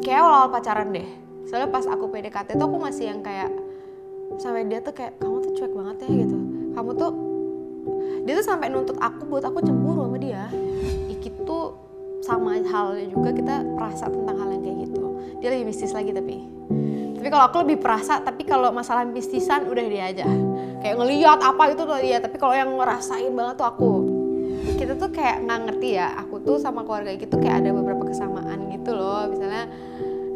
kayak awal-awal pacaran deh. Soalnya pas aku PDKT tuh aku masih yang kayak sampai dia tuh kayak kamu tuh cuek banget ya gitu. Kamu tuh dia tuh sampai nuntut aku buat aku cemburu sama dia. Iki tuh sama halnya juga kita perasa tentang hal yang kayak gitu. Dia lebih mistis lagi tapi kalau aku lebih perasa, tapi kalau masalah mistisan udah dia aja. Kayak ngeliat apa itu tuh dia, tapi kalau yang ngerasain banget tuh aku. Kita tuh kayak nggak ngerti ya, aku tuh sama keluarga gitu kayak ada beberapa kesamaan gitu loh. Misalnya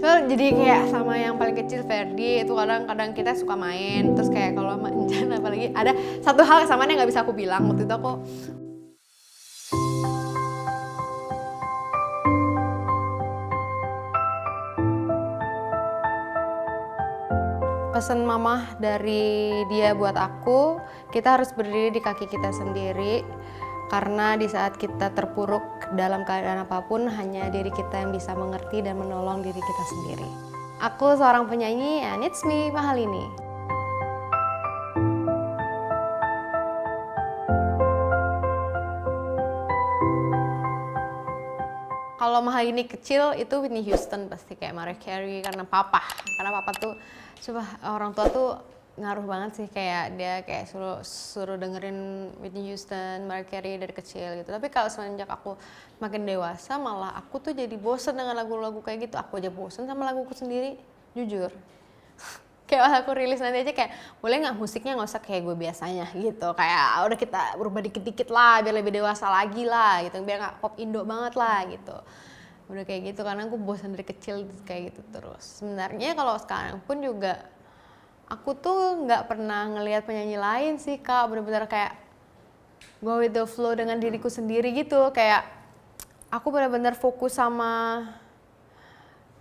jadi kayak sama yang paling kecil Ferdi itu kadang-kadang kita suka main. Terus kayak kalau sama Enjan apalagi ada satu hal kesamaan yang nggak bisa aku bilang. Waktu itu aku pesan mamah dari dia buat aku, kita harus berdiri di kaki kita sendiri. Karena di saat kita terpuruk dalam keadaan apapun, hanya diri kita yang bisa mengerti dan menolong diri kita sendiri. Aku seorang penyanyi, and it's me, Mahalini. Kalau Mahalini kecil itu Whitney Houston pasti kayak Mariah Carey karena papa tuh coba orang tua tuh ngaruh banget sih, kayak dia kayak suruh dengerin Whitney Houston, Mariah Carey dari kecil gitu. Tapi kalau semenjak aku makin dewasa malah aku tuh jadi bosen dengan lagu-lagu kayak gitu. Aku aja bosen sama laguku sendiri, jujur. Kayak pas aku rilis nanti aja kayak boleh nggak musiknya nggak usah kayak gue biasanya gitu, kayak udah kita berubah dikit-dikit lah biar lebih dewasa lagi lah gitu, biar nggak pop Indo banget lah gitu. Udah kayak gitu karena aku bosan dari kecil kayak gitu terus. Sebenarnya kalau sekarang pun juga aku tuh nggak pernah ngelihat penyanyi lain sih Kak, bener-bener kayak go with the flow dengan diriku sendiri gitu. Kayak aku bener-bener fokus sama,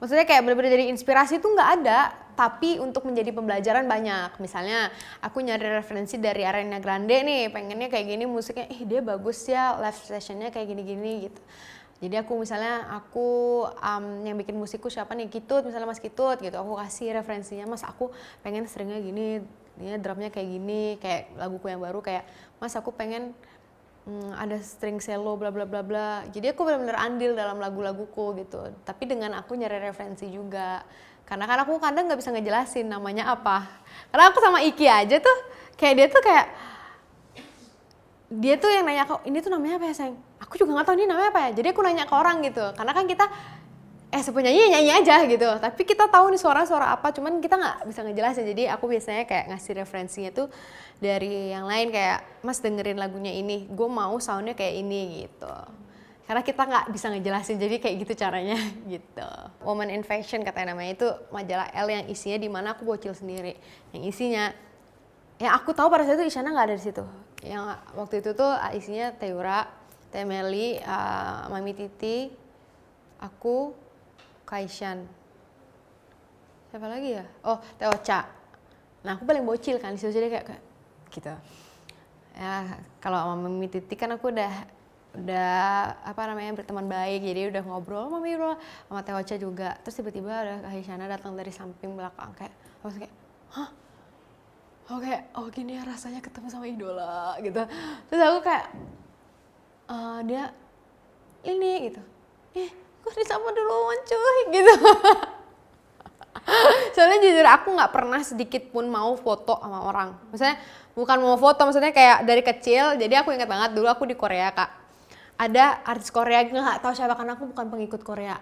maksudnya kayak bener-bener jadi inspirasi tuh nggak ada, tapi untuk menjadi pembelajaran banyak. Misalnya aku nyari referensi dari Ariana Grande nih, pengennya kayak gini musiknya, dia bagus ya, live sessionnya kayak gini-gini gitu. Jadi aku yang bikin musikku siapa nih, Kitut, misalnya Mas Kitut gitu, aku kasih referensinya, Mas aku pengen stringnya gini, drumnya kayak gini, kayak laguku yang baru kayak, Mas aku pengen ada string cello bla bla bla bla. Jadi aku benar-benar andil dalam lagu-laguku gitu. Tapi dengan aku nyari referensi juga. Karena kan aku kadang nggak bisa ngejelasin namanya apa. Karena aku sama Iki aja tuh kayak dia tuh yang nanya kok ini tuh namanya apa ya sayang? Aku juga nggak tahu ini namanya apa ya. Jadi aku nanya ke orang gitu. Karena kan kita sepenyanyi nyanyi aja gitu. Tapi kita tahu nih suara apa. Cuman kita nggak bisa ngejelasin. Jadi aku biasanya kayak ngasih referensinya tuh dari yang lain, kayak Mas dengerin lagunya ini, gue mau soundnya kayak ini gitu. Karena kita nggak bisa ngejelasin, jadi kayak gitu caranya gitu. Woman in Fashion katanya namanya, itu majalah Elle yang isinya di mana aku bocil sendiri. Yang isinya, yang aku tahu pada saat itu Isyana nggak ada di situ. Yang waktu itu tuh isinya Teura, Temeli, Mami Titi, aku, Kaishan. Siapa lagi ya? Oh, Teocha. Nah aku paling bocil kan di situ, jadi kayak gitu. Ya kalau sama Mami Titi kan aku udah berteman baik, jadi udah ngobrol sama Teocha juga. Terus tiba-tiba ada Kaisyana datang dari samping belakang, kayak hah? Oh gini ya rasanya ketemu sama idola gitu. Terus aku kayak dia ini gitu, gue disapa duluan cuy gitu. Soalnya jujur aku nggak pernah sedikit pun mau foto sama orang. Maksudnya bukan mau foto, maksudnya kayak dari kecil. Jadi aku ingat banget dulu aku di Korea Kak. Ada artis Korea, nggak tahu siapa karena aku bukan pengikut Korea.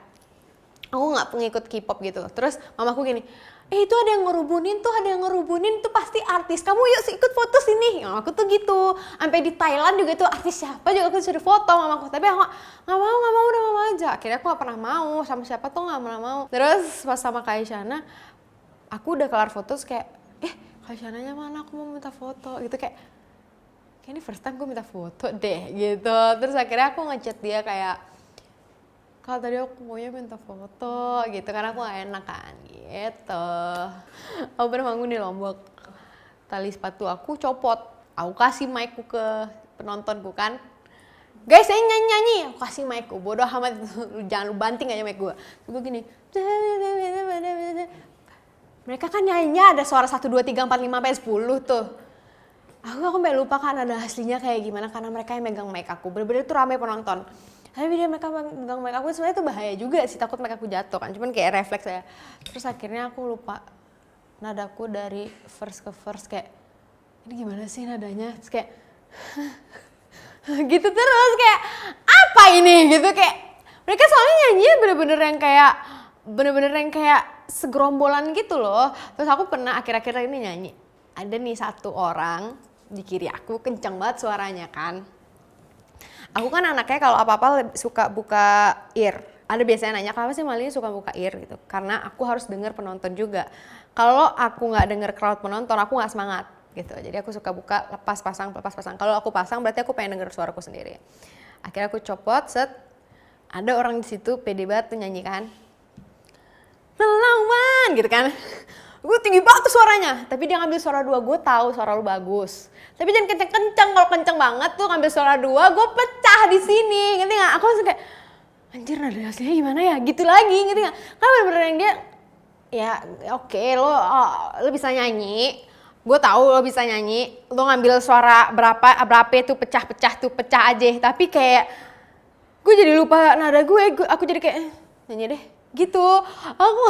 Aku nggak pengikut K-pop gitu. Terus mamaku gini, itu ada yang ngerubunin tuh pasti artis. Kamu yuk ikut foto sini. Aku tuh gitu. Sampai di Thailand juga tuh artis siapa juga aku disuruh foto mamaku. Tapi aku nggak mau, udah mama aja. Akhirnya aku nggak pernah mau sama siapa tuh, nggak pernah mau. Terus pas sama Kaisyana, aku udah kelar foto, terus kayak Kaisyananya mana, aku mau minta foto gitu, kayak ini first time gue minta foto deh gitu. Terus akhirnya aku ngechat dia kayak, kalau tadi aku maunya minta foto gitu, karena aku gak enak kan gitu. Aku pernah manggung di Lombok, tali sepatu aku copot, aku kasih mic-ku ke penontonku kan, guys saya nyanyi, aku kasih mic-ku, bodoh amat, jangan lu banting aja mic gue. Gue gini, mereka kan nyanyinya ada suara 1, 2, 3, 4, 5, sampai 10 tuh. Aku sampai lupa kan ada aslinya kayak gimana, karena mereka yang megang mic aku. Bener-bener tuh rame penonton. tapi dia megang mic aku sebenarnya itu bahaya juga sih, takut mic aku jatuh kan, cuman kayak refleks ya. Terus akhirnya aku lupa nadaku dari verse ke verse, kayak ini gimana sih nadanya, terus kayak gitu terus kayak apa ini gitu, kayak mereka soalnya nyanyi bener-bener yang kayak segerombolan gitu loh. Terus aku pernah akhir-akhir ini nyanyi, ada nih satu orang di kiri aku kenceng banget suaranya kan. Aku kan anaknya kalau apa-apa suka buka ear. Ada biasanya nanya, kenapa sih Malini suka buka ear gitu? Karena aku harus denger penonton juga. Kalau aku nggak denger crowd penonton, aku nggak semangat gitu. Jadi aku suka buka lepas pasang. Kalau aku pasang berarti aku pengen denger suaraku sendiri. Akhirnya aku copot, set. Ada orang di situ pede banget tuh nyanyi kan. Melawan gitu kan. Gue tinggi banget tuh suaranya, tapi dia ngambil suara 2, gue tahu suara lu bagus. Tapi jangan kenceng-kenceng, kalau kenceng banget tuh ngambil suara 2, gue pecah di sini, ngerti nggak? Aku langsung kayak, anjir nada aslinya gimana ya? Gitu lagi, ngerti nggak? Kan bener-bener yang dia, ya oke, lo bisa nyanyi, gue tahu lo bisa nyanyi, lo ngambil suara berapa itu pecah aja, tapi kayak gue jadi lupa nada aku jadi kayak nyanyi deh, gitu. Aku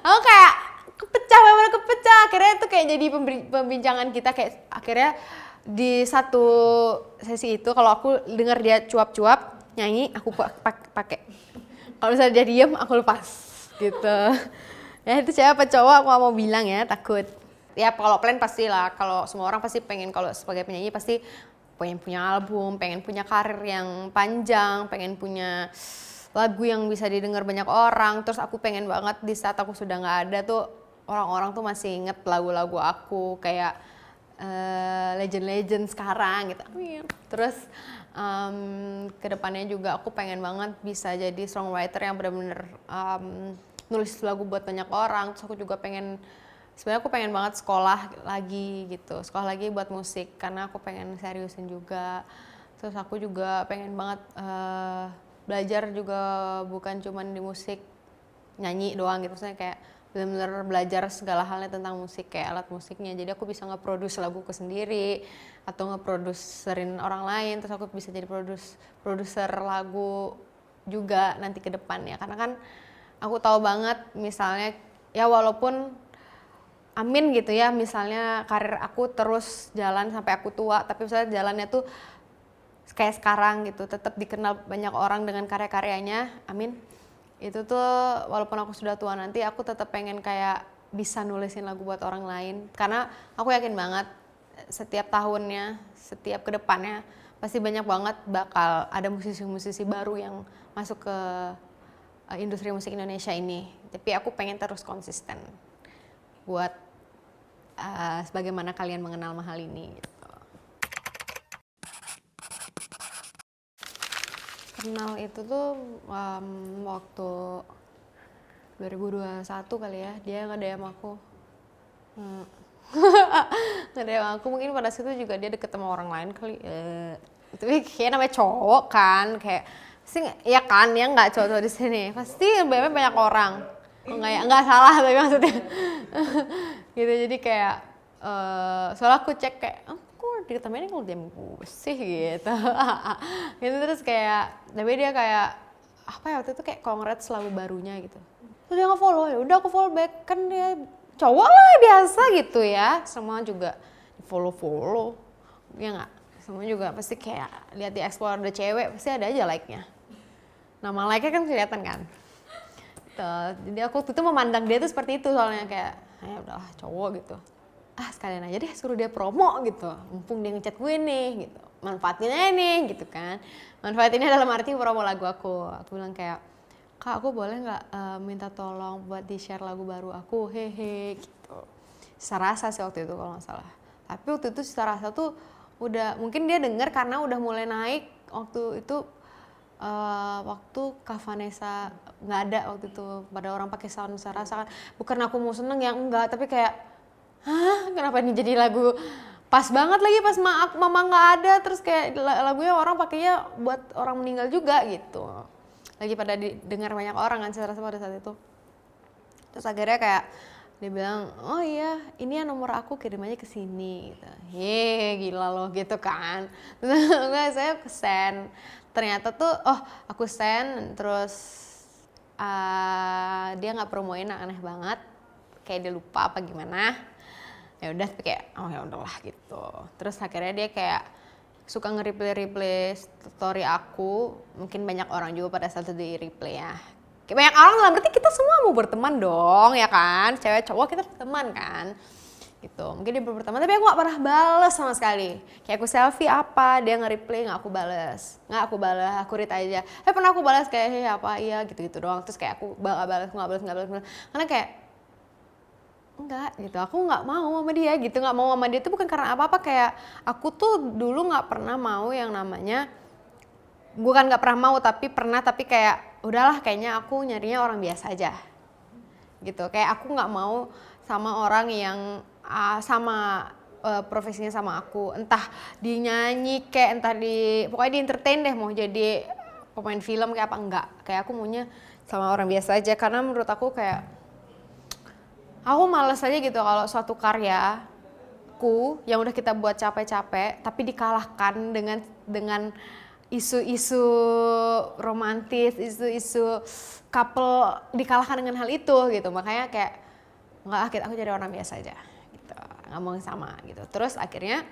kayak kepecah, akhirnya itu kayak jadi pembincangan kita, kayak akhirnya di satu sesi itu kalau aku dengar dia cuap-cuap nyanyi, aku pakai, kalau misalnya dia diem aku lepas gitu. Ya itu siapa cowok aku gak mau bilang ya, takut. Ya kalau plan pastilah, kalau semua orang pasti pengen, kalau sebagai penyanyi pasti pengen punya album, pengen punya karir yang panjang, pengen punya lagu yang bisa didengar banyak orang. Terus aku pengen banget di saat aku sudah nggak ada tuh orang-orang tuh masih inget lagu-lagu aku, kayak legend-legend sekarang gitu. Terus kedepannya juga aku pengen banget bisa jadi songwriter yang benar-benar nulis lagu buat banyak orang. Terus aku juga sebenarnya aku pengen banget sekolah lagi buat musik, karena aku pengen seriusin juga. Terus aku juga pengen banget belajar juga, bukan cuman di musik nyanyi doang gitu, maksudnya kayak benar-benar belajar segala halnya tentang musik, kayak alat musiknya. Jadi aku bisa nge-produce laguku sendiri atau nge-produserin orang lain, terus aku bisa jadi produser lagu juga nanti ke depannya. Karena kan aku tahu banget misalnya ya walaupun amin gitu ya, misalnya karir aku terus jalan sampai aku tua, tapi misalnya jalannya tuh kayak sekarang gitu, tetap dikenal banyak orang dengan karya-karyanya, amin. Itu tuh walaupun aku sudah tua nanti, aku tetap pengen kayak bisa nulisin lagu buat orang lain. Karena aku yakin banget setiap tahunnya, setiap kedepannya pasti banyak banget bakal ada musisi-musisi baru yang masuk ke industri musik Indonesia ini. Tapi aku pengen terus konsisten buat sebagaimana kalian mengenal Mahal ini gitu. Kenal itu tuh waktu 2021 kali ya, dia nge-DM aku. Nge-DM aku, mungkin pada situ juga dia deket sama orang lain kali. Tapi kayak namanya cowok kan, kayak pasti ya kan, ya nggak cowok di sini, pasti banyak orang. Nggak salah tapi maksudnya. Gitu, jadi kayak soalnya aku cek kayak deket sama ini kalau DM gue sih gitu. Gitu, terus kayak tapi dia kayak apa ya waktu itu kayak congrats lagu barunya gitu. Terus dia nge-follow, ya udah aku follow back, kan dia cowok lah biasa gitu ya, semua juga di follow ya nggak, semua juga pasti kayak lihat di explore ada cewek pasti ada aja like-nya, nama like-nya kan kelihatan kan. Tuh, jadi aku tuh memandang dia tuh seperti itu, soalnya kayak ya udahlah cowok gitu, sekalian aja deh suruh dia promo gitu, mumpung dia ngechat gue nih gitu, manfaatin aja nih gitu kan. Manfaatinnya dalam arti promo lagu aku bilang kayak, Kak aku boleh nggak minta tolong buat di share lagu baru aku, hehe gitu. Sarasa sih waktu itu kalau nggak salah, tapi waktu itu Sarasa tuh udah, mungkin dia denger karena udah mulai naik waktu itu. Waktu Kak Vanessa nggak ada waktu itu, pada orang pakai sound Sarasa kan, bukan aku mau seneng ya enggak, tapi kayak kenapa ini jadi lagu pas banget lagi pas mama nggak ada, terus kayak lagunya orang pakainya buat orang meninggal juga gitu, lagi pada didengar banyak orang kan Sarasa pada saat itu. Terus akhirnya kayak dia bilang, oh iya ini ya nomor aku, kirim aja ke sini gitu. Gila loh gitu kan. Terus saya kesen, ternyata tuh aku send terus dia nggak promoin, aneh banget, kayak dia lupa apa gimana. Ya udah kayak ya udahlah gitu. Terus akhirnya dia kayak suka nge-replay story aku, mungkin banyak orang juga pada saat itu di replay ya. Kayak banyak orang lah, berarti kita semua mau berteman dong ya kan, cewek cowok kita teman kan gitu. Mungkin dia berteman tapi aku gak pernah bales sama sekali. Kayak aku selfie apa, dia nge-replay gak aku bales, aku read aja. Pernah aku balas kayak apa iya gitu-gitu doang. Terus kayak aku gak bales. Karena kayak enggak gitu, aku nggak mau sama dia gitu. Nggak mau sama dia tuh bukan karena apa-apa, kayak aku tuh dulu nggak pernah mau yang namanya, bukan nggak pernah mau tapi pernah, tapi kayak udahlah kayaknya aku nyarinya orang biasa aja gitu. Kayak aku nggak mau sama orang yang sama profesinya sama aku, entah di nyanyi kayak entah di pokoknya di entertain deh, mau jadi pemain film kayak apa, enggak. Kayak aku maunya sama orang biasa aja, karena menurut aku kayak aku males aja gitu kalau suatu karyaku yang udah kita buat capek-capek tapi dikalahkan dengan isu-isu romantis, isu-isu couple, dikalahkan dengan hal itu gitu. Makanya kayak nggak, aku jadi orang biasa aja gitu, nggak mau sama gitu. Terus akhirnya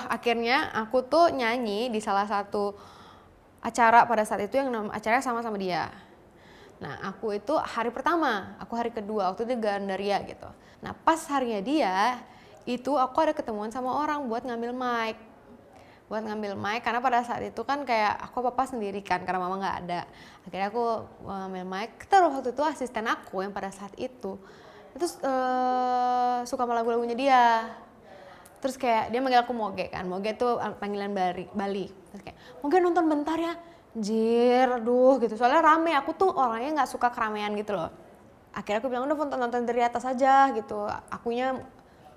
akhirnya aku tuh nyanyi di salah satu acara pada saat itu yang acaranya sama-sama dia. Nah aku itu hari pertama, aku hari kedua, waktu itu di Gandaria gitu. Nah pas harinya dia, itu aku ada ketemuan sama orang buat ngambil mic. Karena pada saat itu kan kayak aku papa sendiri kan, karena mama gak ada. Akhirnya aku ngambil mic, terus waktu itu asisten aku yang pada saat itu suka sama lagu-lagunya dia. Terus kayak dia manggil aku Moge kan, Moge tuh panggilan Bali. Terus kayak, Moge nonton bentar ya. Anjir, aduh gitu. Soalnya rame, aku tuh orangnya nggak suka keramaian gitu loh. Akhirnya aku bilang udah nonton dari atas aja gitu. Akunya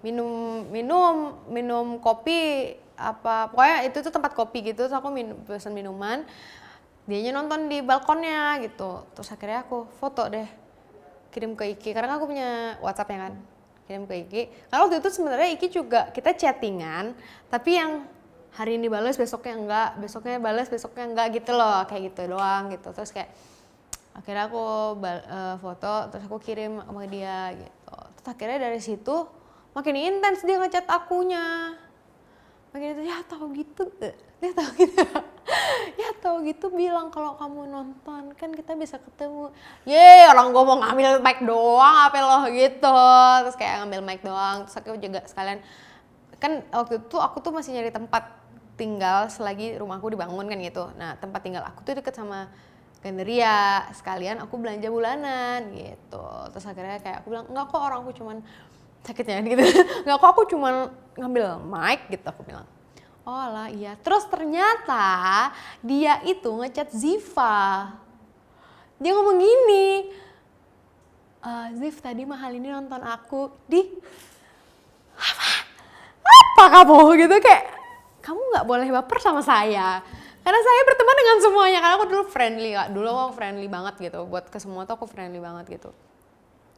minum kopi apa, pokoknya itu tuh tempat kopi gitu. Terus aku pesen minuman, dianya nonton di balkonnya gitu. Terus akhirnya aku foto deh, kirim ke Iki karena aku punya WhatsApp-nya kan. Kirim ke Iki. Karena waktu itu sebenarnya Iki juga kita chattingan, tapi yang hari ini balas besoknya enggak, besoknya balas besoknya enggak gitu loh, kayak gitu doang gitu. Terus kayak akhirnya aku foto, terus aku kirim sama dia gitu. Terus akhirnya dari situ makin intens dia ngechat akunya, makin itu ya tahu gitu bilang kalau kamu nonton kan kita bisa ketemu. Orang gue mau ngambil mic doang apa lo gitu. Terus kayak ngambil mic doang, terus aku juga sekalian kan waktu itu aku tuh masih nyari tempat tinggal selagi rumahku dibangun kan gitu. Nah tempat tinggal aku tuh deket sama Gandaria, sekalian aku belanja bulanan gitu. Terus akhirnya kayak aku bilang enggak kok, orang aku cuman sakitnya gitu. Enggak kok, aku cuman ngambil mic gitu, aku bilang. Oh alah iya. Terus ternyata dia itu ngechat Ziva. Dia ngomong gini, Ziv tadi mahal ini nonton aku di apa kamu gitu, kayak kamu nggak boleh baper sama saya karena saya berteman dengan semuanya, karena aku dulu friendly, dulu aku friendly banget gitu, buat ke semua tuh aku friendly banget gitu.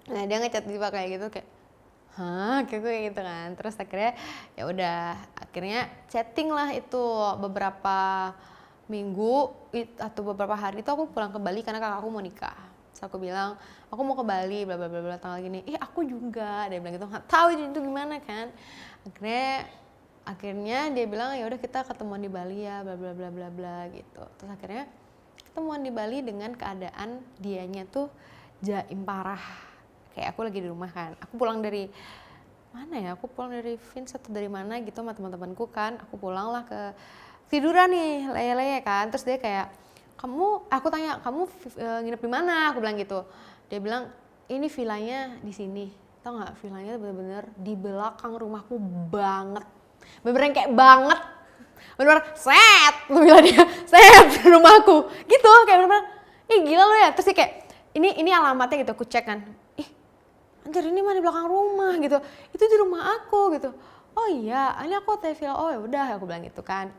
Nah dia ngechat Ziva kayak gitu, kayak kayak gitu kan. Terus akhirnya ya udah, akhirnya chatting lah itu beberapa minggu atau beberapa hari itu aku pulang ke Bali karena kakakku mau nikah. Terus aku bilang aku mau ke Bali bla bla bla tanggal gini. Aku juga, dia bilang gitu, nggak tahu itu gimana kan. Akhirnya dia bilang ya udah kita ketemuan di Bali ya bla bla bla bla bla gitu. Terus akhirnya ketemuan di Bali dengan keadaan dianya tuh jaim parah. Kayak aku lagi di rumah kan, aku pulang dari mana ya, aku pulang dari Vince atau dari mana gitu sama teman-temanku kan. Aku pulang lah ke tiduran nih leye-leye kan. Terus dia kayak, aku tanya kamu nginep di mana, aku bilang gitu. Dia bilang ini villanya di sini, tau nggak, villanya bener-bener di belakang rumahku banget, bener-bener kayak banget, bener-bener set, bilang dia set rumahku gitu, kayak bener-bener gila lo ya. Terus dia kayak ini alamatnya gitu, aku cek kan, anjir ini mah di belakang rumah gitu, itu di rumah aku gitu. Oh iya, ini aku hotel villa. Oh ya udah, aku bilang gitu kan.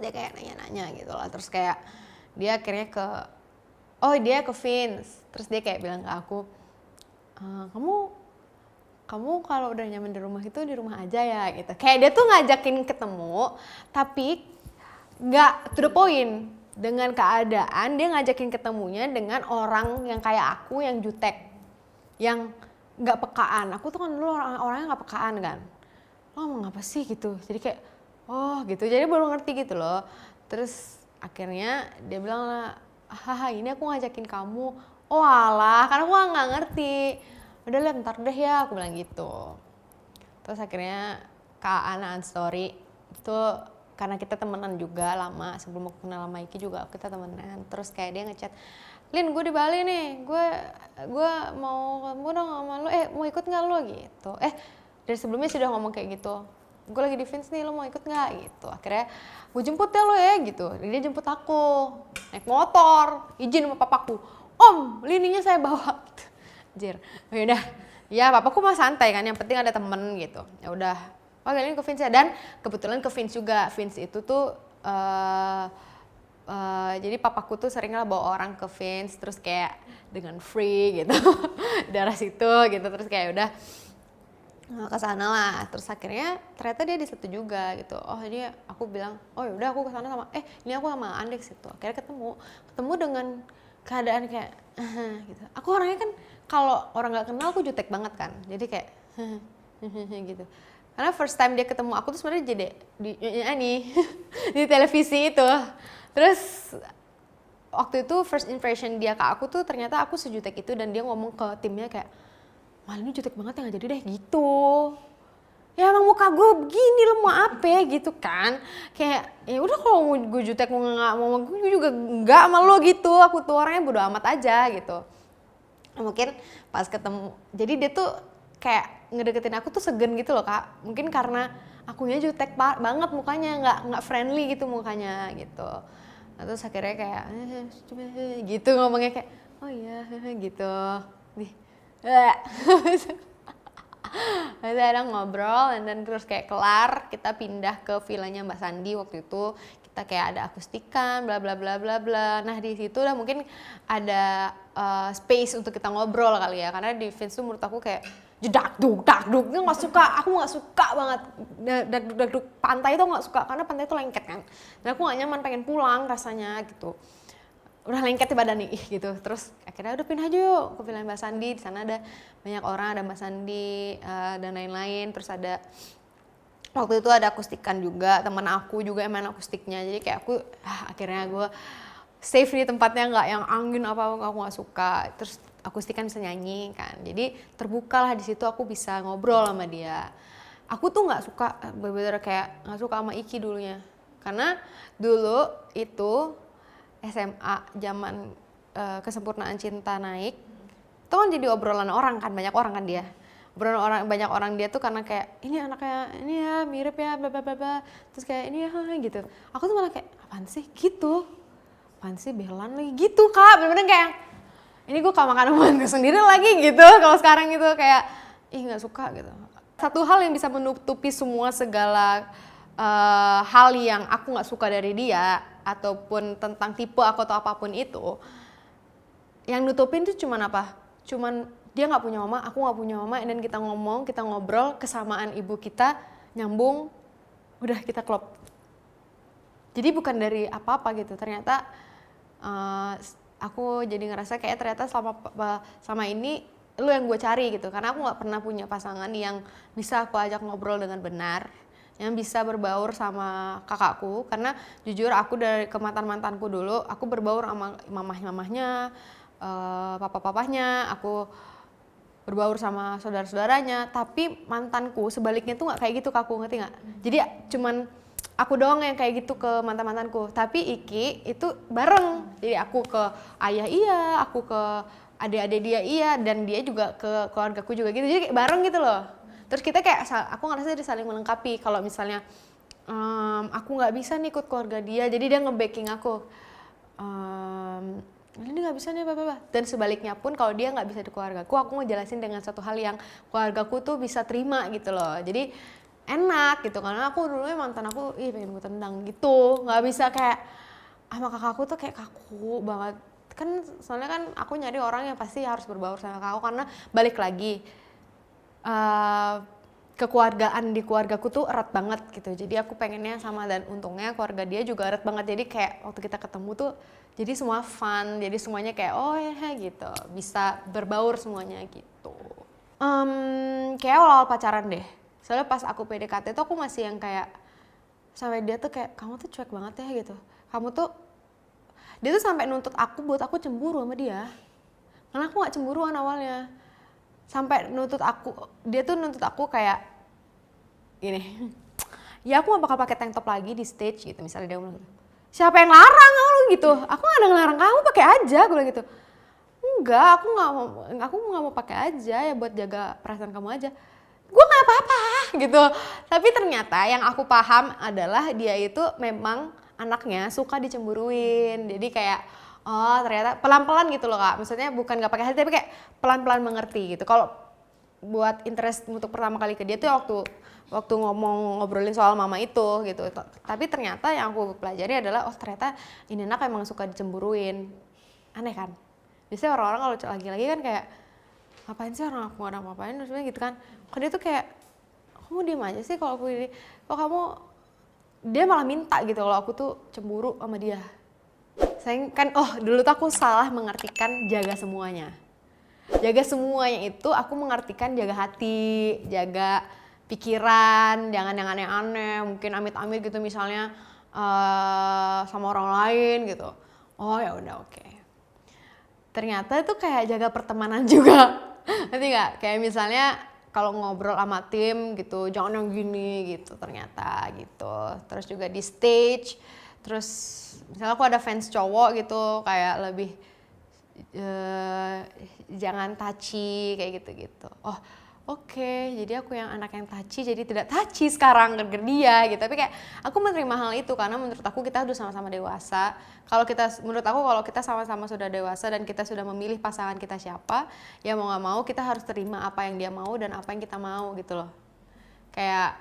Dia kayak nanya-nanya gitu lah. Terus kayak dia akhirnya dia ke Vince. Terus dia kayak bilang ke aku, kamu kalau udah nyaman di rumah itu di rumah aja ya gitu. Kayak dia tuh ngajakin ketemu, tapi nggak to the point, dengan keadaan dia ngajakin ketemunya dengan orang yang kayak aku yang jutek, yang nggak pekaan. Aku tuh kan dulu orangnya nggak pekaan kan, lo ngomong apa sih gitu, jadi kayak oh gitu, jadi baru ngerti gitu loh. Terus akhirnya dia bilang lah, haha ini aku ngajakin kamu. Oh alah, karena aku nggak ngerti, udah lah ntar deh ya, aku bilang gitu. Terus akhirnya Kak Ana story itu karena kita temenan juga lama, sebelum aku kenal sama Iki juga kita temenan. Terus kayak dia ngechat, Lin gue di Bali nih, gue mau kamu dong sama lo, mau ikut nggak lo gitu. Dari sebelumnya sudah ngomong kayak gitu, gue lagi di Vince nih, lo mau ikut nggak gitu. Akhirnya gue jemput ya lo ya gitu. Dia jemput aku naik motor, izin sama papaku, om lininya saya bawa gitu. Anjir, yaudah ya papaku mah santai kan, yang penting ada temen gitu. Ya udah, oh kali ini ke Vince ya. Dan kebetulan ke Vince juga. Vince itu tuh jadi papaku tuh sering lah bawa orang ke Vince, terus kayak dengan free gitu daerah situ gitu. Terus kayak udah ke sana lah. Terus akhirnya ternyata dia di situ juga gitu. Oh jadi aku bilang, oh yaudah aku ke sana sama ini aku sama Andex itu. Akhirnya ketemu dengan keadaan kayak gitu. Aku orangnya kan kalau orang nggak kenal aku jutek banget kan. Jadi kayak gitu. Karena first time dia ketemu aku tuh sebenarnya jadi di televisi itu. Terus waktu itu first impression dia ke aku tuh ternyata aku sejutek itu, dan dia ngomong ke timnya kayak, mal ini jutek banget ya, nggak jadi deh gitu. Ya emang muka gue begini, lo mau apa gitu kan. Kayak ya udah kalau gue jutek mau nggak mau gue juga nggak sama lo gitu. Aku tuh orangnya bodo amat aja gitu. Mungkin pas ketemu, jadi dia tuh kayak ngedeketin aku tuh segen gitu loh Kak. Mungkin karena akunya jutek banget mukanya, nggak friendly gitu mukanya gitu. Nah, terus akhirnya kayak gitu ngomongnya kayak oh iya gitu. Nanti ada ngobrol, dan terus kayak kelar kita pindah ke villanya Mbak Sandi waktu itu. Kita kayak ada akustikan bla bla bla bla bla. Nah di situ udah mungkin ada space untuk kita ngobrol kali ya, karena di Vince tuh menurut aku kayak jedak duk nggak suka. Aku nggak suka banget dak duk pantai itu, nggak suka karena pantai itu lengket kan, dan aku nggak nyaman, pengen pulang rasanya gitu. Udah lengket di badan nih gitu. Terus akhirnya udah pindah aja yuk ke Villa Mbak Sandi. Di sana ada banyak orang, ada Mbak Sandi dan lain-lain. Terus ada waktu itu ada akustikan juga, teman aku juga yang main akustiknya. Jadi kayak aku akhirnya gue safe di tempatnya, nggak yang angin apa aku nggak suka. Terus akustikan bisa nyanyi kan, jadi terbuka lah di situ, aku bisa ngobrol sama dia. Aku tuh nggak suka, bener-bener kayak nggak suka sama Iki dulunya, karena dulu itu SMA zaman kesempurnaan cinta naik, itu kan jadi obrolan orang kan, banyak orang kan dia. Obrolan orang, banyak orang dia tuh karena kayak ini anaknya ini ya mirip ya bla bla bla, terus kayak ini ya gitu. Aku tuh malah kayak apaan sih gitu, apaan sih belan lagi gitu Kak, bener-bener kayak ini gue kalau makan omongan sendiri lagi gitu. Kalau sekarang gitu kayak nggak suka gitu. Satu hal yang bisa menutupi semua segala hal yang aku nggak suka dari dia, ataupun tentang tipe aku atau apapun itu, yang nutupin tuh cuman apa? Cuman dia nggak punya mama, aku nggak punya mama, dan kita ngomong, kita ngobrol, kesamaan ibu kita nyambung, udah kita klop. Jadi bukan dari apa-apa gitu. Ternyata aku jadi ngerasa kayak ternyata selama ini lu yang gue cari gitu, karena aku nggak pernah punya pasangan yang bisa aku ajak ngobrol dengan benar, yang bisa berbaur sama kakakku. Karena jujur aku dari ke mantanku dulu, aku berbaur sama mamahnya, papa-papahnya, aku berbaur sama saudara-saudaranya. Tapi mantanku sebaliknya tuh nggak kayak gitu ke aku, ngerti nggak? Jadi cuman aku doang yang kayak gitu ke mantan-mantanku. Tapi Iki itu bareng. Jadi aku ke ayah iya, aku ke adik-adik dia iya, dan dia juga ke keluargaku juga gitu. Jadi kayak bareng gitu loh. Terus kita kayak, aku ngerasa dia saling melengkapi. Kalau misalnya aku nggak bisa nih ikut keluarga dia, jadi dia nge-backing aku. Ini nggak bisa nih bapak. Dan sebaliknya pun kalau dia nggak bisa di keluargaku, aku ngejelasin dengan satu hal yang keluargaku tuh bisa terima gitu loh. Jadi enak gitu, karena aku dulunya mantan aku pengen gue tendang gitu, nggak bisa kayak sama kakakku tuh kayak kaku banget kan. Soalnya kan aku nyari orang yang pasti harus berbaur sama kakakku, karena balik lagi kekeluargaan di keluargaku tuh erat banget gitu. Jadi aku pengennya sama, dan untungnya keluarga dia juga erat banget. Jadi kayak waktu kita ketemu tuh jadi semua fun, jadi semuanya kayak oh ya gitu, bisa berbaur semuanya gitu. Kayak awal-awal pacaran deh. Soalnya pas aku PDKT tuh aku masih yang kayak sampai dia tuh kayak kamu tuh cuek banget ya gitu. Kamu tuh dia tuh sampai nuntut aku buat aku cemburu sama dia. Karena aku nggak cemburuan awalnya. Sampai dia tuh nuntut aku kayak gini, ya aku gak bakal pakai tank top lagi di stage gitu, misalnya dia ngomong gitu. Siapa yang larang kamu gitu? Aku gak ada ngelarang kamu, pakai aja, aku bilang gitu. Enggak, aku nggak mau pakai aja ya buat jaga perasaan kamu aja. Gue nggak apa-apa gitu. Tapi ternyata yang aku paham adalah dia itu memang anaknya suka dicemburuin. Jadi kayak oh ternyata pelan-pelan gitu loh Kak. Maksudnya bukan nggak pakai hati tapi kayak pelan-pelan mengerti gitu. Kalau buat interest untuk pertama kali ke dia tuh waktu ngobrolin soal mama itu gitu. Tapi ternyata yang aku pelajari adalah oh ternyata ini anak emang suka dicemburuin. Aneh kan? Biasanya orang-orang kalau lagi-lagi kan kayak ngapain sih orang aku gak ada apa-apain maksudnya gitu kan. Kok dia tuh kayak kamu diem aja sih kalau aku ini. Kok kamu, dia malah minta gitu kalau aku tuh cemburu sama dia. Saya kan dulu tuh aku salah mengartikan jaga semuanya. Jaga semuanya itu aku mengartikan jaga hati, jaga pikiran, jangan yang aneh-aneh, mungkin amit-amit gitu misalnya sama orang lain gitu. Oh ya udah oke. Ternyata itu kayak jaga pertemanan juga. Ngerti gak? Kayak misalnya kalau ngobrol sama tim gitu, jangan yang gini gitu ternyata gitu. Terus juga di stage, terus misalnya aku ada fans cowok gitu, kayak lebih jangan touchy kayak gitu-gitu. Oh oke, jadi aku yang anak yang touchy jadi tidak touchy sekarang gara-gara dia gitu. Tapi kayak aku menerima hal itu karena menurut aku kita udah sama-sama dewasa. Menurut aku kalau kita sama-sama sudah dewasa dan kita sudah memilih pasangan kita siapa, ya mau nggak mau kita harus terima apa yang dia mau dan apa yang kita mau gitu loh. Kayak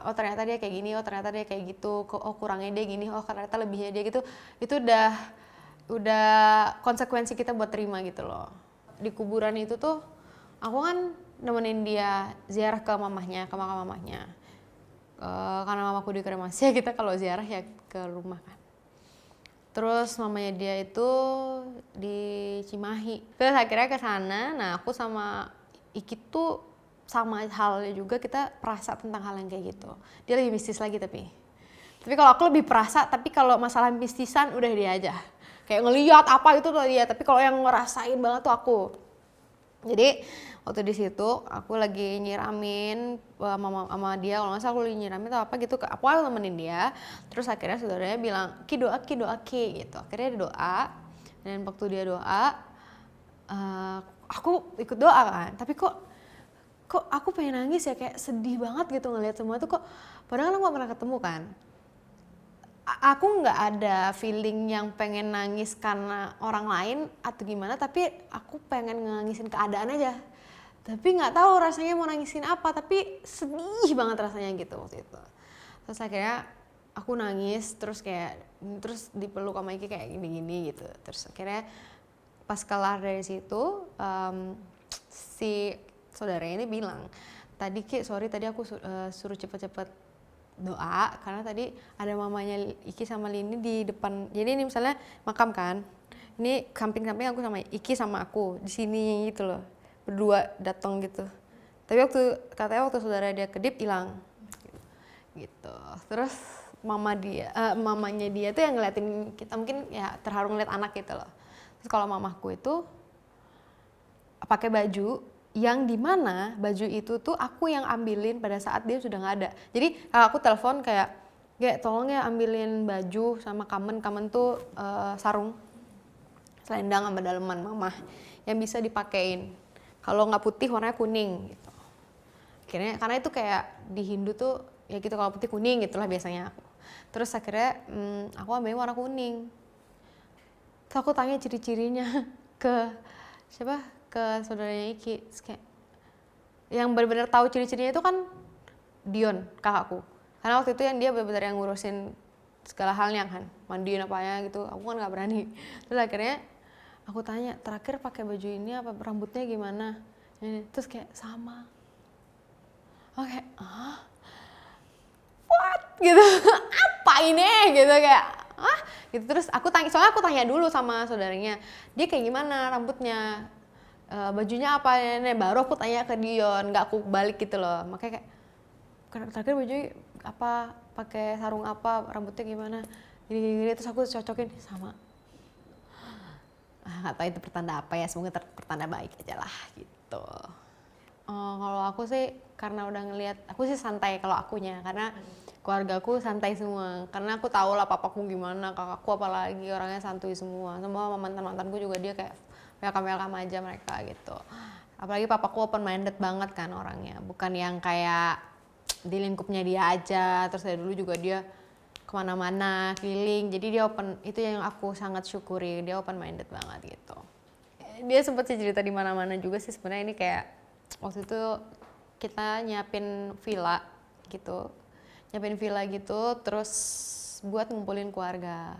oh ternyata dia kayak gini, oh ternyata dia kayak gitu, oh kurangnya dia gini, oh ternyata lebihnya dia gitu. Itu udah konsekuensi kita buat terima gitu loh. Di kuburan itu tuh aku kan nemenin dia ziarah ke mamahnya, ke makam mamahnya. Karena mamaku dikremasi ya kita kalau ziarah ya ke rumah kan. Terus mamanya dia itu di Cimahi. Terus akhirnya ke sana. Nah, aku sama Iki tuh sama halnya juga kita perasa tentang hal yang kayak gitu. Dia lebih mistis lagi tapi kalau aku lebih perasa, tapi kalau masalah mistisan udah dia aja. Kayak ngeliat apa itu tuh dia, tapi kalau yang ngerasain banget tuh aku. Jadi waktu di situ aku lagi nyiramin sama dia, kalau nggak salah aku lagi nyiramin atau apa gitu, aku nemenin dia. Terus akhirnya saudaranya bilang Ki doa gitu. Akhirnya dia doa, dan waktu dia doa aku ikut doa kan. Tapi kok aku pengen nangis ya, kayak sedih banget gitu ngeliat semua tuh kok. Padahal aku nggak pernah ketemu kan. Aku nggak ada feeling yang pengen nangis karena orang lain atau gimana, tapi aku pengen nangisin keadaan aja. Tapi nggak tahu rasanya mau nangisin apa, tapi sedih banget rasanya gitu waktu itu. Terus akhirnya aku nangis, terus dipeluk sama Iki kayak gini-gini gitu. Terus akhirnya pas kelar dari situ si saudaranya ini bilang, sorry tadi aku suruh cepet-cepet doa karena tadi ada mamanya Iki sama Lini di depan. Jadi ini misalnya makam kan, ini samping-samping aku sama Iki sama aku di sini gitu loh, berdua datang gitu. Tapi katanya waktu saudara dia kedip hilang gitu. Terus mamanya dia tuh yang ngeliatin kita, mungkin ya terharu ngeliat anak gitu loh. Terus kalau mamaku itu pakai baju yang dimana baju itu tuh aku yang ambilin pada saat dia sudah nggak ada. Jadi aku telepon kayak tolong ya ambilin baju sama kamen tuh sarung, selendang sama daleman mama yang bisa dipakein. Kalau nggak putih warnanya kuning gitu. Akhirnya karena itu kayak di Hindu tuh ya gitu, kalau putih kuning gitulah biasanya aku. Terus akhirnya aku ambilin warna kuning. Terus aku tanya ciri-cirinya ke siapa? Ke saudaranya Iki, kayak yang benar-benar tahu ciri-cirinya itu kan Dion, kakakku. Karena waktu itu yang dia benar-benar yang ngurusin segala halnya kan, mandiin apanya gitu, aku kan nggak berani. Terus akhirnya aku tanya, terakhir pakai baju ini apa rambutnya gimana? Terus kayak sama. Oke, what gitu. Apa ini gitu kayak gitu. Terus soalnya aku tanya dulu sama saudaranya, dia kayak gimana rambutnya, bajunya apa nenek, baru aku tanya ke Dion, nggak aku balik gitu loh. Makanya kayak terakhir baju apa, pakai sarung apa, rambutnya gimana, gini, terus aku cocokin sama. Nggak tahu itu pertanda apa ya, semoga pertanda baik aja lah gitu. Kalau aku sih karena udah ngelihat, aku sih santai kalau akunya, karena keluargaku santai semua, karena aku tahu lah papaku gimana, kakakku apalagi orangnya santuy semua mantan-mantanku juga dia kayak welcome aja mereka gitu. Apalagi papaku open minded banget kan orangnya, bukan yang kayak di lingkupnya dia aja, terus dari dulu juga dia kemana-mana keliling, jadi dia open, itu yang aku sangat syukuri, dia open minded banget gitu. Dia sempat sih cerita di mana-mana juga sih sebenarnya. Ini kayak waktu itu kita nyiapin villa gitu, terus buat ngumpulin keluarga.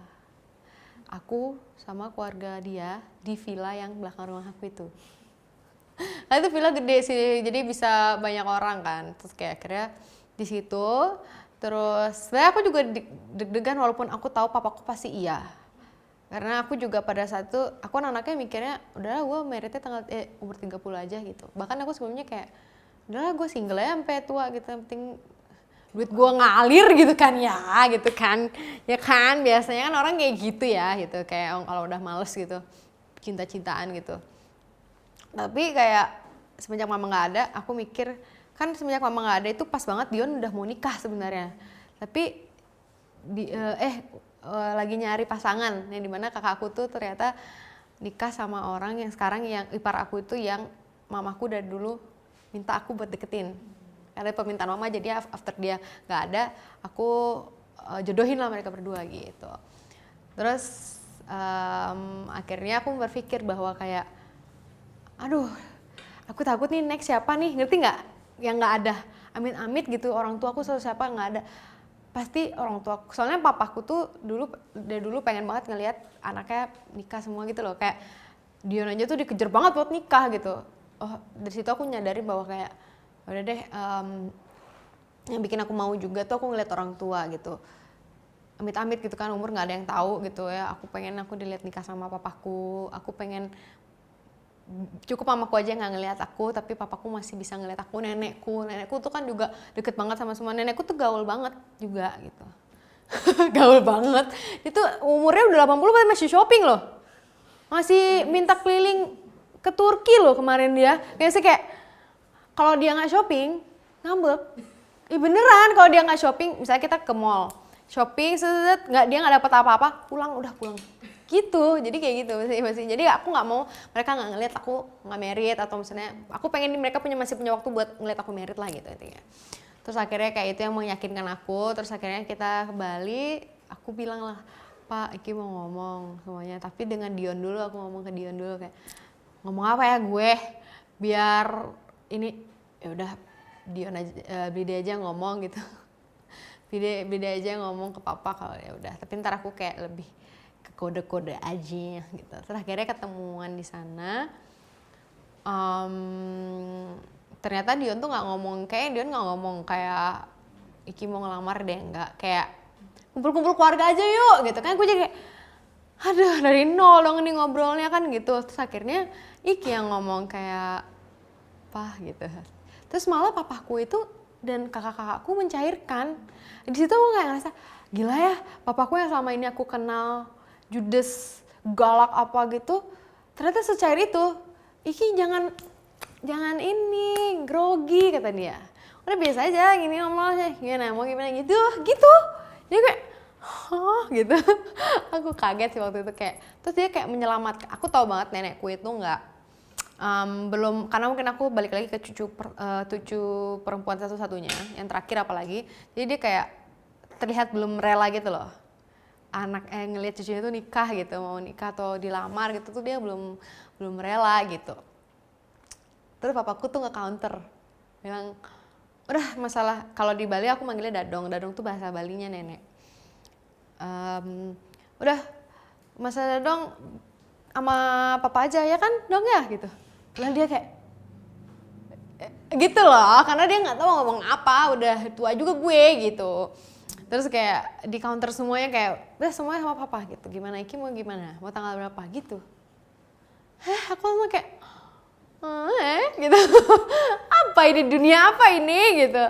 Aku sama keluarga dia di villa yang belakang rumah aku itu. Nah itu villa gede sih, jadi bisa banyak orang kan. Terus kayak akhirnya di situ, terus sebenarnya aku juga deg-degan walaupun aku tahu papaku pasti iya. Karena aku juga pada saat itu, aku anaknya mikirnya, udahlah gue meritnya umur 30 aja gitu. Bahkan aku sebelumnya kayak, udahlah gue single aja sampai tua gitu, yang penting duit gue ngalir gitu kan ya, gitu kan. Ya kan, biasanya kan orang kayak gitu ya, gitu. Kayak kalau udah males gitu, cinta-cintaan gitu. Tapi kayak semenjak mama gak ada, aku mikir, kan semenjak mama gak ada itu pas banget Dion udah mau nikah sebenarnya. Tapi lagi nyari pasangan, yang dimana kakakku tuh ternyata nikah sama orang yang sekarang yang ipar aku itu, yang mamaku dari dulu minta aku buat deketin. Ada permintaan mama, jadi after dia nggak ada, aku jodohin lah mereka berdua gitu. Terus akhirnya aku berpikir bahwa kayak, aduh, aku takut nih next siapa nih, ngerti nggak? Yang nggak ada, amit-amit gitu, orang tua aku selalu siapa, nggak ada. Pasti orang tua, soalnya papaku tuh dari dulu pengen banget ngelihat anaknya nikah semua gitu loh, kayak Dion aja tuh dikejar banget buat nikah gitu. Dari situ aku nyadari bahwa kayak udah deh, yang bikin aku mau juga tuh aku ngeliat orang tua gitu, amit-amit gitu kan, umur nggak ada yang tahu gitu ya. Aku pengen aku dilihat nikah sama papaku, aku pengen cukup mamaku aja nggak ngelihat aku, tapi papaku masih bisa ngelihat aku. Nenekku tuh kan juga deket banget sama semua. Nenekku tuh gaul banget juga gitu. Gaul banget, itu umurnya udah 80 masih shopping loh, masih minta keliling ke Turki loh kemarin dia. Kayak kalau dia nggak shopping ngambek. Beneran, kalau dia nggak shopping, misalnya kita ke mall shopping, dia nggak dapat apa-apa, pulang gitu. Jadi kayak gitu masih. Jadi aku nggak mau mereka nggak ngeliat aku nggak merit, atau misalnya aku pengen mereka masih punya waktu buat ngeliat aku merit lah gitu intinya. Terus akhirnya kayak itu yang meyakinkan aku. Terus akhirnya kita ke Bali, aku bilang lah, Pak, Iki mau ngomong semuanya, tapi dengan Dion dulu. Aku ngomong ke Dion dulu kayak, ngomong apa ya gue biar ini, ya udah Dion aja, Bida aja ngomong gitu. Bida aja ngomong ke papa kalau ya udah. Tapi ntar aku kayak lebih kode-kode aja gitu. Terus akhirnya ketemuan di sana. Ternyata Dion tuh nggak ngomong kayak Iki mau ngelamar deh, nggak, kayak kumpul-kumpul keluarga aja yuk gitu kan. Gue jadi kayak, aduh, dari nol dong ini ngobrolnya kan gitu. Terus akhirnya Iki yang ngomong kayak, Pah gitu. Terus malah papaku itu dan kakak-kakakku mencairkan. Di situ aku kayak ngerasa, gila ya, papaku yang selama ini aku kenal judes, galak apa gitu, ternyata secair itu. Iki jangan ini grogi, kata dia. Udah biasa aja gini ngomongnya, gimana gitu. Jadi kayak, gitu. Aku kaget sih waktu itu kayak. Terus dia kayak menyelamatkan. Aku tahu banget nenekku itu nggak, belum, karena mungkin aku balik lagi ke cucu perempuan satu-satunya, yang terakhir apalagi. Jadi dia kayak terlihat belum rela gitu loh. Ngelihat cucunya tuh nikah gitu, mau nikah atau dilamar gitu tuh dia belum rela gitu. Terus papaku tuh nge-counter, bilang, udah masalah, kalau di Bali aku manggilnya Dadong tuh bahasa Balinya nenek. Udah masalah Dadong sama papa aja ya kan dong ya gitu. Lalu dia kayak, gitu loh, karena dia nggak tahu ngomong apa, udah tua juga gue gitu. Terus kayak di counter semuanya kayak udah semuanya sama papa gitu, gimana Iki mau gimana, mau tanggal berapa gitu. Aku langsung kayak gitu. Apa ini, dunia apa ini gitu.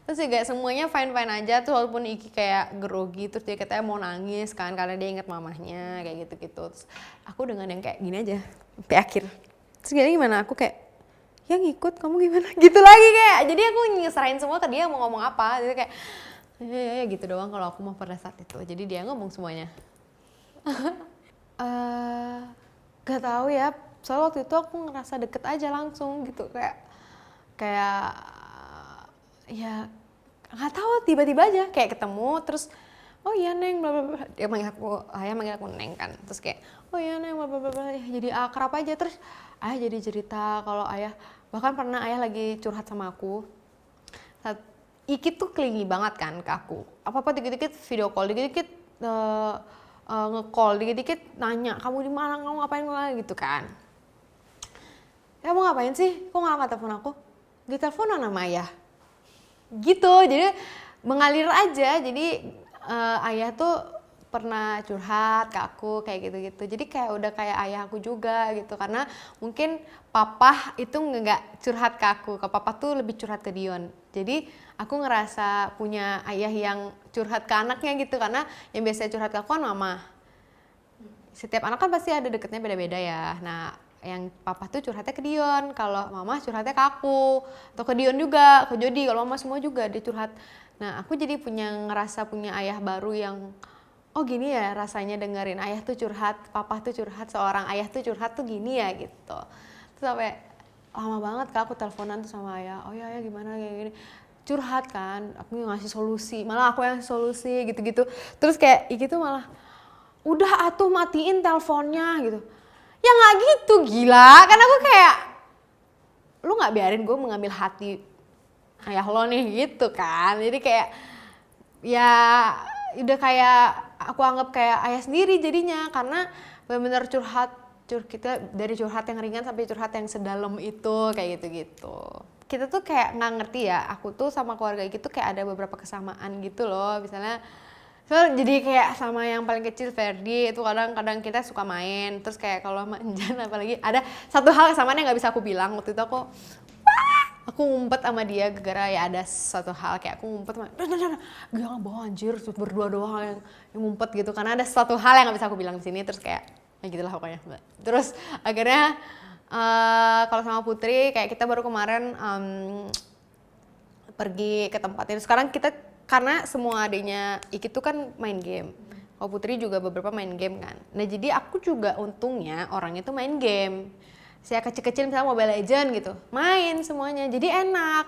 Terus juga semuanya fine aja tuh, walaupun Iki kayak grogi, terus dia katanya mau nangis kan karena dia inget mamahnya kayak gitu. Terus aku dengan yang kayak gini aja sampai akhir. Terus gimana, aku kayak yang ikut kamu gimana gitu lagi kayak. Jadi aku nyeserain semua ke dia mau ngomong apa. Jadi kayak ya gitu doang kalau aku mau pada saat itu. Jadi dia ngomong semuanya. Gak tahu ya, soalnya waktu itu aku ngerasa deket aja langsung gitu, kayak ya nggak tahu, tiba-tiba aja kayak ketemu terus oh iya Neng bla bla bla, dia manggil aku, ayah manggil aku Neng kan, terus kayak oh iya Neng bla bla bla, ya, jadi akrab aja. Terus ayah jadi cerita kalau ayah bahkan pernah ayah lagi curhat sama aku saat Iki tuh clingy banget kan ke aku, apa dikit-dikit video call, dikit-dikit nge-call, dikit-dikit nanya kamu di mana, kamu ngapain gitu kan. Ya mau ngapain sih, kok nggak angkat telepon aku, di teleponan sama ayah gitu. Jadi mengalir aja. Jadi ayah tuh pernah curhat ke aku kayak gitu-gitu, jadi kayak udah kayak ayah aku juga gitu. Karena mungkin papa itu nggak curhat ke aku, ke papa tuh lebih curhat ke Dion. Jadi aku ngerasa punya ayah yang curhat ke anaknya gitu, karena yang biasanya curhat ke aku kan mama. Setiap anak kan pasti ada deketnya beda-beda ya. Nah yang papa tuh curhatnya ke Dion, kalau mama curhatnya ke aku, atau ke Dion juga, ke Jody, kalau mama semua juga dia curhat. Nah aku jadi ngerasa punya ayah baru yang oh gini ya rasanya dengerin ayah tuh curhat, papa tuh curhat, seorang ayah tuh curhat tuh gini ya gitu. Terus sampai lama banget Kak aku teleponan tuh sama ayah, oh ya gimana kayak gini, curhat kan, aku ngasih solusi, malah aku yang solusi gitu-gitu. Terus kayak Iki tuh malah udah atuh matiin teleponnya gitu. Ya nggak gitu, gila. Kan aku kayak lu nggak biarin gue mengambil hati ayah lo nih gitu kan. Jadi kayak ya udah kayak aku anggap kayak ayah sendiri jadinya, karena benar-benar kita dari curhat yang ringan sampai curhat yang sedalam itu kayak gitu-gitu. Kita tuh kayak nggak ngerti ya, aku tuh sama keluarga gitu kayak ada beberapa kesamaan gitu loh. Misalnya jadi kayak sama yang paling kecil Ferdi itu kadang-kadang kita suka main, terus kayak kalau sama Enjan apalagi ada satu hal kesamaan yang nggak bisa aku bilang. Waktu itu aku ngumpet sama dia gara-gara ya ada satu hal, kayak aku ngumpet sama jangan bawa anjir, berdua doang yang ngumpet gitu, karena ada satu hal yang nggak bisa aku bilang di sini. Terus kayak ya gitulah pokoknya. Terus akhirnya kalau sama Putri kayak kita baru kemarin pergi ke tempat itu. Sekarang kita karena semua adiknya Iki tuh kan main game, kalau Putri juga beberapa main game kan. Nah jadi aku juga untungnya orangnya tuh main game. Saya kecil-kecil misalnya Mobile Legends gitu, main semuanya, jadi enak.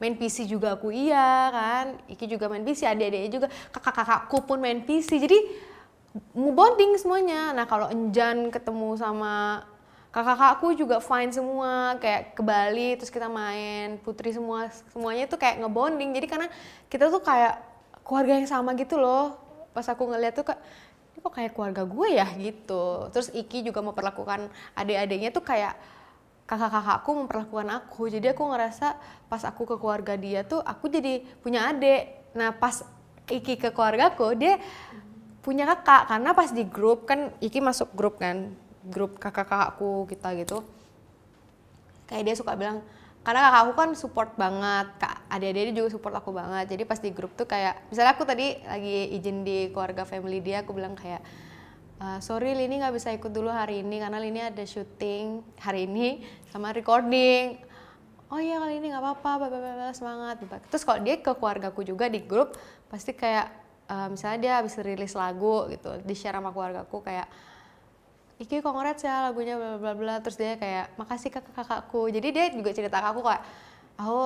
Main PC juga aku iya kan, Iki juga main PC, adik-adiknya juga, kakak-kakakku pun main PC, jadi mau bonding semuanya. Nah kalau Enjan ketemu sama kakak-kakakku juga fine semua, kayak ke Bali terus kita main, Putri semuanya tuh kayak ngebonding. Jadi karena kita tuh kayak keluarga yang sama gitu loh. Pas aku ngeliat tuh ini kok kayak keluarga gue ya gitu. Terus Iki juga memperlakukan adik-adiknya tuh kayak kakak-kakakku memperlakukan aku. Jadi aku ngerasa pas aku ke keluarga dia tuh aku jadi punya adik. Nah pas Iki ke keluargaku dia punya kakak, karena pas di grup kan Iki masuk grup kan, grup kakak-kakakku kita gitu, kayak dia suka bilang, karena kakakku kan support banget, kak adik-adik juga support aku banget. Jadi pas di grup tuh kayak misalnya aku tadi lagi izin di keluarga family dia, aku bilang kayak sorry Lini nggak bisa ikut dulu hari ini karena Lini ada syuting hari ini sama recording. Oh iya kali ini nggak apa-apa, semangat. Terus kalau dia ke keluargaku juga di grup pasti kayak misalnya dia habis rilis lagu gitu, di share sama keluargaku kayak Iki congrats ya lagunya bla bla bla. Terus dia kayak makasih kakak-kakakku. Jadi dia juga cerita ke aku kayak aku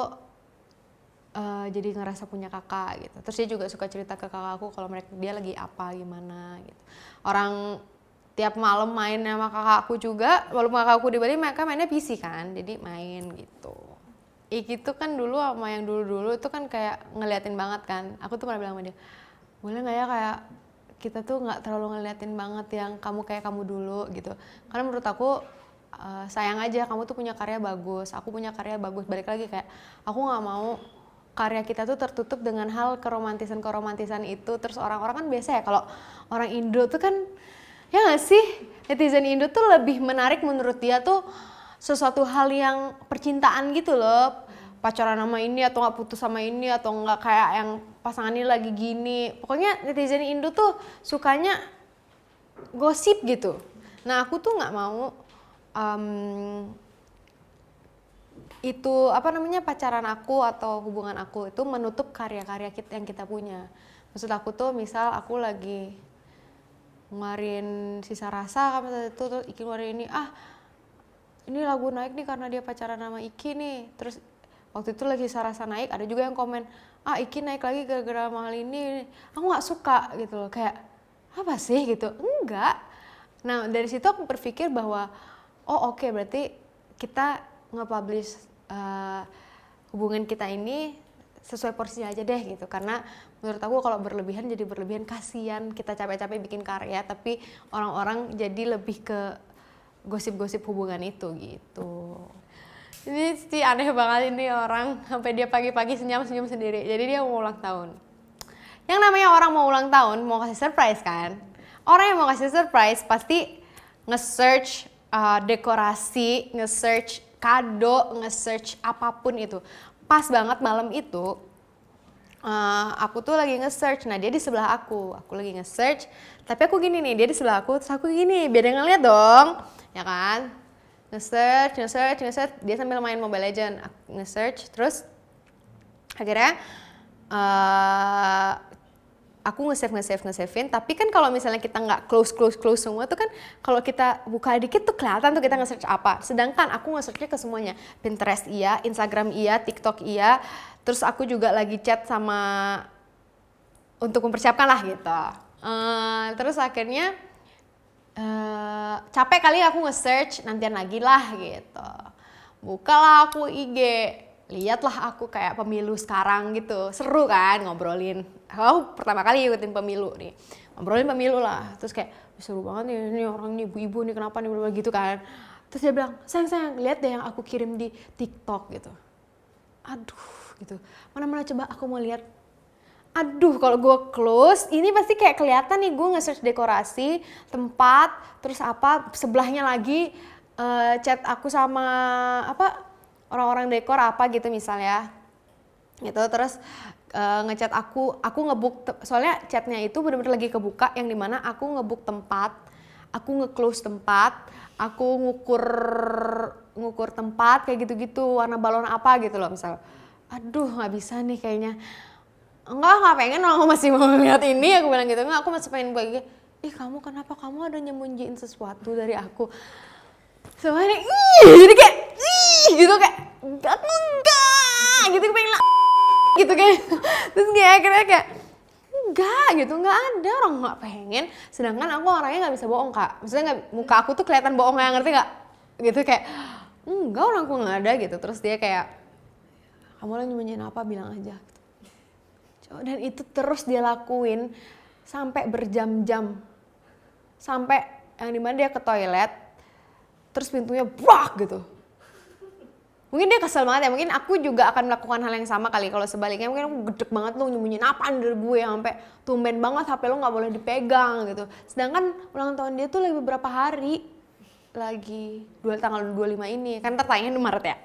jadi ngerasa punya kakak gitu. Terus dia juga suka cerita ke kakakku kalau dia lagi apa gimana gitu. Orang tiap malam main sama kakakku juga, walaupun kakakku di Bali mereka mainnya PC kan, jadi main gitu. Iki tuh kan dulu sama yang dulu-dulu itu kan kayak ngeliatin banget kan. Aku tuh pernah bilang sama dia, boleh nggak ya kayak kita tuh nggak terlalu ngeliatin banget yang kamu kayak kamu dulu gitu. Karena menurut aku sayang aja kamu tuh punya karya bagus, aku punya karya bagus. Balik lagi kayak aku nggak mau karya kita tuh tertutup dengan hal keromantisan itu. Terus orang-orang kan biasa ya kalau orang Indo tuh kan, ya nggak sih, netizen Indo tuh lebih menarik menurut dia tuh sesuatu hal yang percintaan gitu loh, pacaran sama ini atau nggak putus sama ini atau nggak kayak yang pasangan ini lagi gini. Pokoknya netizen Indo tuh sukanya gosip gitu. Nah aku tuh nggak mau itu pacaran aku atau hubungan aku itu menutup karya-karya yang kita punya. Maksud aku tuh misal aku lagi ngeluarin Sisa Rasa kan itu tuh Iki ngeluarin ini lagu naik nih karena dia pacaran sama Iki nih. Terus waktu itu lagi Sisa Rasa naik, ada juga yang komen Iki naik lagi gara-gara mahal ini. Aku nggak suka gitu loh, kayak apa sih gitu, enggak. Nah dari situ aku berpikir bahwa oke, berarti kita nge-publish hubungan kita ini sesuai porsinya aja deh gitu. Karena menurut aku kalau berlebihan jadi berlebihan, kasihan kita capek-capek bikin karya tapi orang-orang jadi lebih ke gosip-gosip hubungan itu gitu. Ini sih aneh banget ini orang, sampai dia pagi-pagi senyum-senyum sendiri. Jadi dia mau ulang tahun. Yang namanya orang mau ulang tahun mau kasih surprise kan. Orang yang mau kasih surprise pasti nge-search dekorasi, nge-search kado, nge-search apapun itu. Pas banget malam itu aku tuh lagi nge-search. Nah dia di sebelah aku lagi nge-search. Tapi aku gini nih, dia di sebelah aku, terus aku gini, biar dia ngeliat dong, ya kan? Nge-search, dia sambil main Mobile Legends. Nge-search, terus akhirnya aku nge-savein. Tapi kan kalau misalnya kita nggak close semua tuh kan, kalau kita buka dikit tuh kelihatan tuh kita nge-search apa. Sedangkan aku nge-searchnya ke semuanya, Pinterest iya, Instagram iya, TikTok iya. Terus aku juga lagi chat sama untuk mempersiapkan lah gitu. Terus akhirnya capek kali aku nge-search, nantian lagi lah gitu. Bukalah aku IG, lihatlah aku kayak pemilu sekarang gitu, seru kan ngobrolin. Aku pertama kali ikutin pemilu nih, ngobrolin pemilu lah. Terus kayak seru banget nih, ini orang nih ibu-ibu nih kenapa nih gitu kan. Terus dia bilang, sayang lihat deh yang aku kirim di TikTok gitu. Aduh gitu, mana coba aku mau lihat. Aduh kalau gue close, ini pasti kayak kelihatan nih gue nge-search dekorasi, tempat, terus apa, sebelahnya lagi chat aku sama orang-orang dekor apa gitu misalnya. Gitu, terus ngechat aku ngebook, soalnya chatnya itu bener-bener lagi kebuka, yang dimana aku ngebook tempat, aku nge-close tempat, aku ngukur tempat kayak gitu-gitu, warna balon apa gitu loh misal. Aduh nggak bisa nih kayaknya. Nggak pengen, aku masih mau lihat ini, aku bilang gitu. Nggak, aku masih pengen bagi. Kamu kenapa, kamu ada nyembunyiin sesuatu dari aku? Soalnya jadi kayak gitu, kayak enggak gitu, pengen gitu kayak. Terus kayak akhirnya kayak enggak gitu, nggak ada, orang nggak pengen. Sedangkan aku orangnya nggak bisa bohong Kak, maksudnya muka aku tuh kelihatan bohongnya, ngerti nggak? Gitu kayak enggak, orang aku nggak ada gitu. Terus dia kayak, kamu lagi nyembunyiin apa, bilang aja gitu. Dan itu terus dia lakuin sampai berjam-jam, sampai yang dimana dia ke toilet terus pintunya brak gitu. Mungkin dia kesel banget ya, mungkin aku juga akan melakukan hal yang sama kali. Kalau sebaliknya mungkin aku gedek banget, lu nyembunyiin apaan dari gue, sampai tumben banget HP lo nggak boleh dipegang gitu. Sedangkan ulang tahun dia tuh lagi beberapa hari lagi, tanggal 25 ini kan, tertayangnya di Maret ya.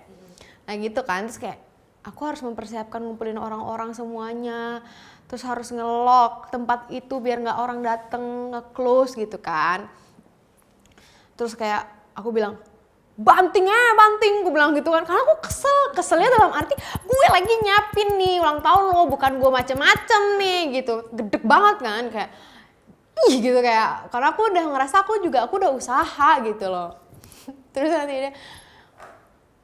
Nah gitu kan, terus kayak aku harus mempersiapkan ngumpulin orang-orang semuanya, terus harus nge-lock tempat itu biar nggak orang dateng, nge-close gitu kan. Terus kayak aku bilang, banting, gue bilang gitu kan, karena aku keselnya dalam arti gue lagi nyiapin nih ulang tahun lo, bukan gue macem-macem nih gitu, gedek banget kan, kayak gitu, kayak karena aku udah ngerasa aku udah usaha gitu loh. Terus nanti dia,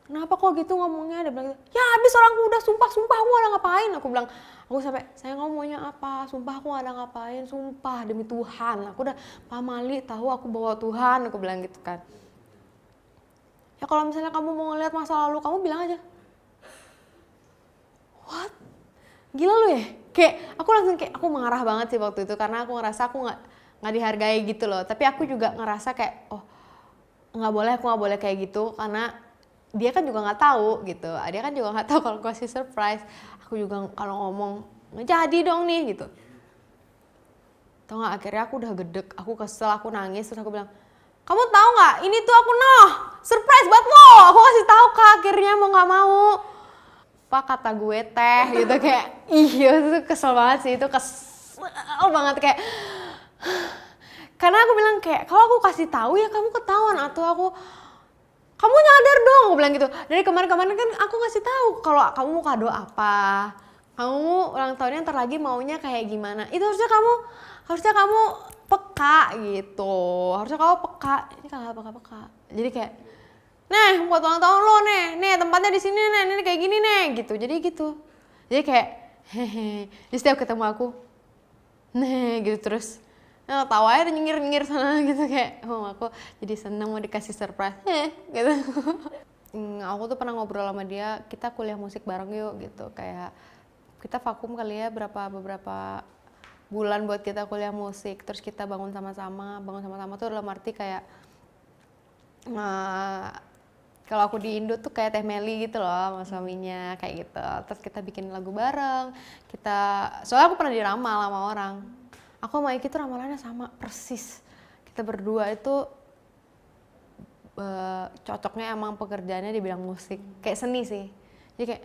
kenapa kok gitu ngomongnya? Dia bilang gitu, ya habis orang udah sumpah aku ada ngapain. Aku bilang, aku sampai, saya ngomongnya apa? Sumpah aku gak ada ngapain, sumpah demi Tuhan. Aku udah pamali, tahu aku bawa Tuhan, aku bilang gitu kan. Ya kalau misalnya kamu mau ngeliat masa lalu, kamu bilang aja. What? Gila lu ya? Kayak aku langsung kayak, aku marah banget sih waktu itu, karena aku ngerasa aku gak dihargai gitu loh. Tapi aku juga ngerasa kayak, aku nggak boleh kayak gitu karena dia kan juga nggak tahu gitu, dia kan juga nggak tahu kalau gue kasih surprise. Aku juga kalau ngomong nggak jadi dong nih gitu. Tau nggak, akhirnya aku udah gedek, aku kesel, aku nangis, terus aku bilang, kamu tahu nggak ini tuh aku surprise buat lo, aku kasih tahu kak, akhirnya mau nggak mau. Pak kata gue teh gitu, kayak iya itu kesel banget sih, itu kesel banget kayak. Karena aku bilang kayak kalau aku kasih tahu ya kamu ketahuan, atau kamu nyadar dong, aku bilang gitu. Dari kemarin-kemarin kan aku ngasih tahu kalau kamu mau kado apa, kamu ulang tahunnya ntar lagi maunya kayak gimana. Itu harusnya kamu peka gitu, harusnya kamu peka. Ini kagak peka-peka. Jadi kayak, nah buat ulang tahun lo nih tempatnya di sini nih, ini kayak gini nih gitu. Jadi kayak hehe. Jadi setiap ketemu aku, nah gitu terus. Nah, tawa aja nyengir-nyengir sana gitu kayak, oh aku jadi seneng mau dikasih surprise, gitu. Aku tuh pernah ngobrol sama dia, kita kuliah musik bareng yuk gitu, kayak kita vakum kali ya beberapa bulan buat kita kuliah musik, terus kita bangun sama-sama tuh dalam arti kayak kalau aku di Indo tuh kayak Teh Meli gitu loh sama suaminya kayak gitu, terus kita bikin lagu bareng, soalnya aku pernah diramal sama orang. Aku sama Iki tuh ramalannya sama persis. Kita berdua itu cocoknya emang pekerjaannya di bidang musik, kayak seni sih. Jadi kayak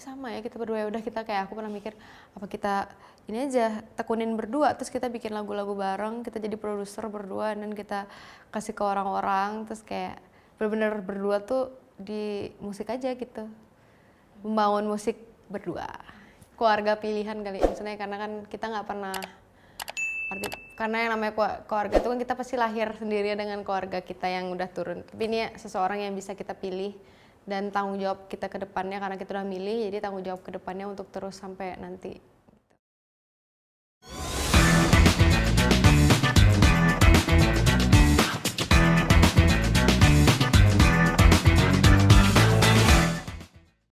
sama ya kita berdua. Udah kita kayak, aku pernah mikir apa kita ini aja tekunin berdua, terus kita bikin lagu-lagu bareng, kita jadi produser berdua dan kita kasih ke orang-orang, terus kayak bener-bener berdua tuh di musik aja gitu, membangun musik berdua, keluarga pilihan kali maksudnya, karena kan kita nggak pernah karena yang namanya keluarga itu kan kita pasti lahir sendiri dengan keluarga kita yang udah turun, tapi ini seseorang yang bisa kita pilih dan tanggung jawab kita ke depannya, karena kita udah milih jadi tanggung jawab ke depannya untuk terus sampai nanti